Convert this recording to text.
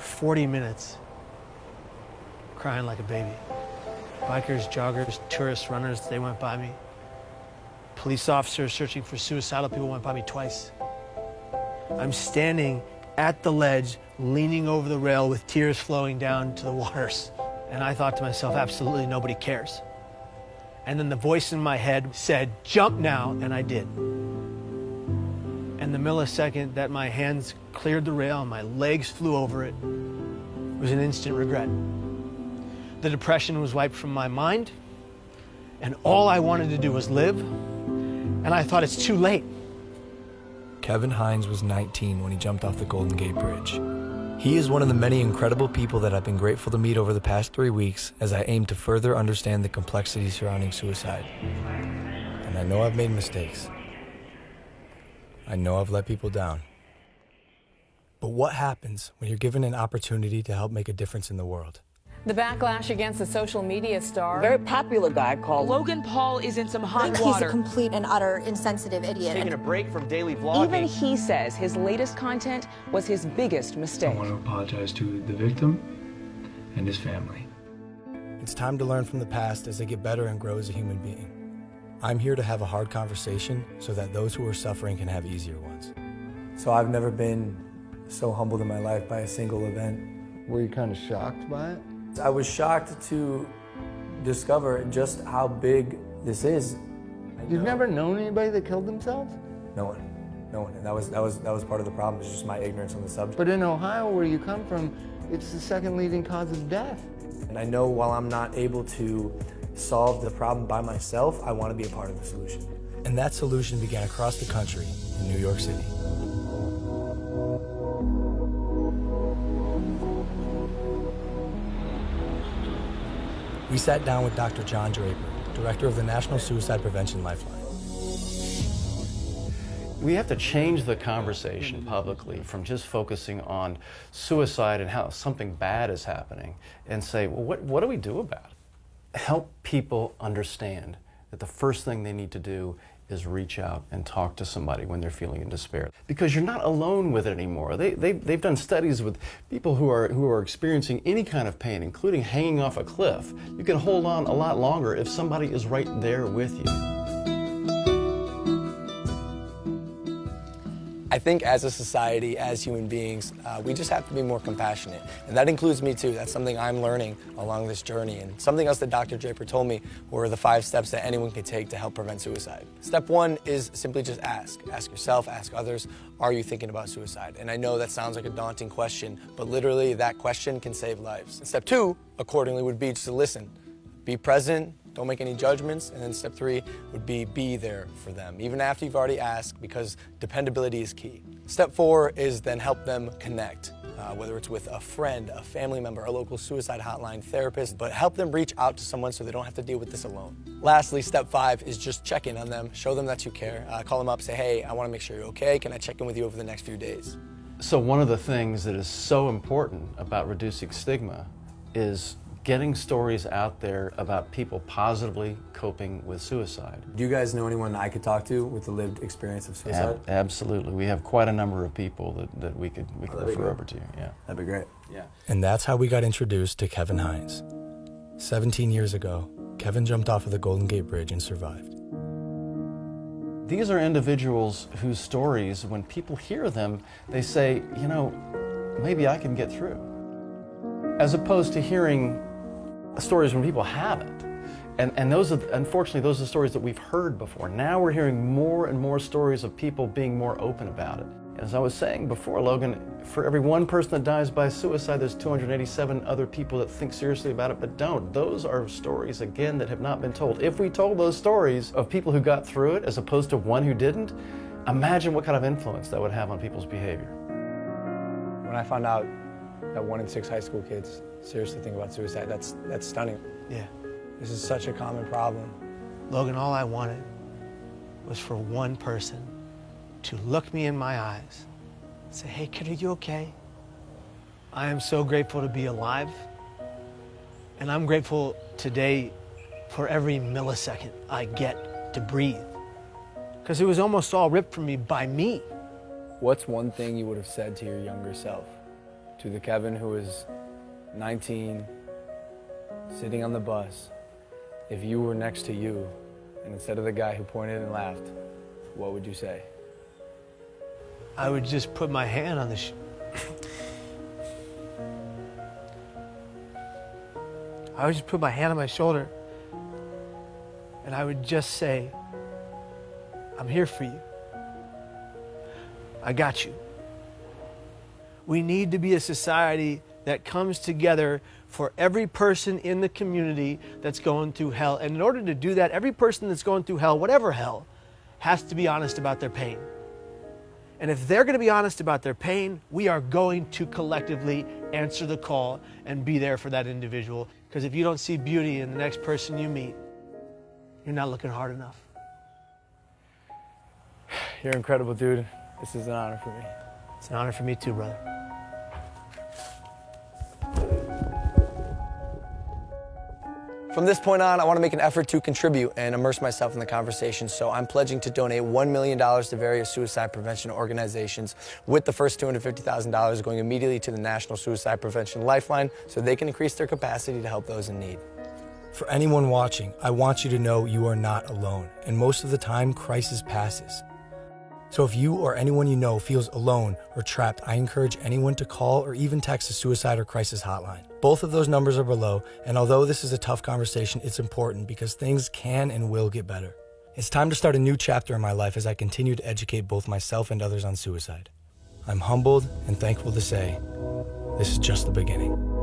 40 minutes crying like a baby. Bikers, joggers, tourists, runners, they went by me. Police officers searching for suicidal people went by me twice. I'm standing at the ledge, leaning over the rail with tears flowing down to the waters. And I thought to myself, absolutely nobody cares. And then the voice in my head said, jump now, and I did. And the millisecond that my hands cleared the rail and my legs flew over it was an instant regret. The depression was wiped from my mind, and all I wanted to do was live, and I thought it's too late. Kevin Hines was 19 when he jumped off the Golden Gate Bridge. He is one of the many incredible people that I've been grateful to meet over the past 3 weeks as I aim to further understand the complexities surrounding suicide. And I know I've made mistakes. I know I've let people down. But what happens when you're given an opportunity to help make a difference in the world? The backlash against the social media star. Very popular guy called Logan Paul is in some hot water. He's a complete and utter insensitive idiot. Taking a break from daily vlogging. Even he says his latest content was his biggest mistake. I want to apologize to the victim and his family. It's time to learn from the past as they get better and grow as a human being. I'm here to have a hard conversation so that those who are suffering can have easier ones. So I've never been so humbled in my life by a single event. Were you kind of shocked by it? I was shocked to discover just how big this is. You've never known anybody that killed themselves? No one. And that was part of the problem. It's just my ignorance on the subject. But in Ohio, where you come from, it's the second leading cause of death. And I know while I'm not able to solve the problem by myself, I want to be a part of the solution. And that solution began across the country in New York City. We sat down with Dr. John Draper, director of the National Suicide Prevention Lifeline. We have to change the conversation publicly from just focusing on suicide and how something bad is happening and say, well, what do we do about it? Help people understand that the first thing they need to do is reach out and talk to somebody when they're feeling in despair. Because you're not alone with it anymore. They've done studies with people who are experiencing any kind of pain, including hanging off a cliff. You can hold on a lot longer if somebody is right there with you. I think as a society, as human beings, we just have to be more compassionate. And that includes me too. That's something I'm learning along this journey. And something else that Dr. Draper told me were the 5 steps that anyone can take to help prevent suicide. Step 1 is simply just ask. Ask yourself, ask others, are you thinking about suicide? And I know that sounds like a daunting question, but literally that question can save lives. And step 2, accordingly, would be just to listen. Be present. Don't make any judgments. And then step 3 would be there for them, even after you've already asked, because dependability is key. Step 4 is then help them connect, whether it's with a friend, a family member, a local suicide hotline, therapist, but help them reach out to someone so they don't have to deal with this alone. Lastly, step 5 is just check in on them, show them that you care. Call them up, say, hey, I want to make sure you're okay. Can I check in with you over the next few days? So one of the things that is so important about reducing stigma is getting stories out there about people positively coping with suicide. Do you guys know anyone I could talk to with the lived experience of suicide? Absolutely. We have quite a number of people that we could refer over to. Yeah. That'd be great. Yeah. And that's how we got introduced to Kevin Hines. 17 years ago, Kevin jumped off of the Golden Gate Bridge and survived. These are individuals whose stories, when people hear them, they say, you know, maybe I can get through. As opposed to hearing stories when people haven't. And those are, unfortunately, those are the stories that we've heard before. Now we're hearing more and more stories of people being more open about it. As I was saying before, Logan, for every one person that dies by suicide, there's 287 other people that think seriously about it but don't. Those are stories, again, that have not been told. If we told those stories of people who got through it as opposed to one who didn't, imagine what kind of influence that would have on people's behavior. When I found out that 1 in 6 high school kids seriously think about suicide, that's stunning. Yeah. This is such a common problem. Logan, all I wanted was for one person to look me in my eyes and say, hey, kid, are you okay? I am so grateful to be alive. And I'm grateful today for every millisecond I get to breathe. Because it was almost all ripped from me by me. What's one thing you would have said to your younger self To the Kevin who was 19, sitting on the bus, if you were next to you, and instead of the guy who pointed and laughed, what would you say? I would just put my hand on the I would just put my hand on my shoulder and I would just say, I'm here for you. I got you. We need to be a society that comes together for every person in the community that's going through hell. And in order to do that, every person that's going through hell, whatever hell, has to be honest about their pain. And if they're going to be honest about their pain, we are going to collectively answer the call and be there for that individual. Because if you don't see beauty in the next person you meet, you're not looking hard enough. You're incredible, dude. This is an honor for me. It's an honor for me too, brother. From this point on, I want to make an effort to contribute and immerse myself in the conversation, so I'm pledging to donate $1 million to various suicide prevention organizations, with the first $250,000 going immediately to the National Suicide Prevention Lifeline so they can increase their capacity to help those in need. For anyone watching, I want you to know you are not alone, and most of the time, crisis passes. So if you or anyone you know feels alone or trapped, I encourage anyone to call or even text the suicide or crisis hotline. Both of those numbers are below, and although this is a tough conversation, it's important because things can and will get better. It's time to start a new chapter in my life as I continue to educate both myself and others on suicide. I'm humbled and thankful to say, this is just the beginning.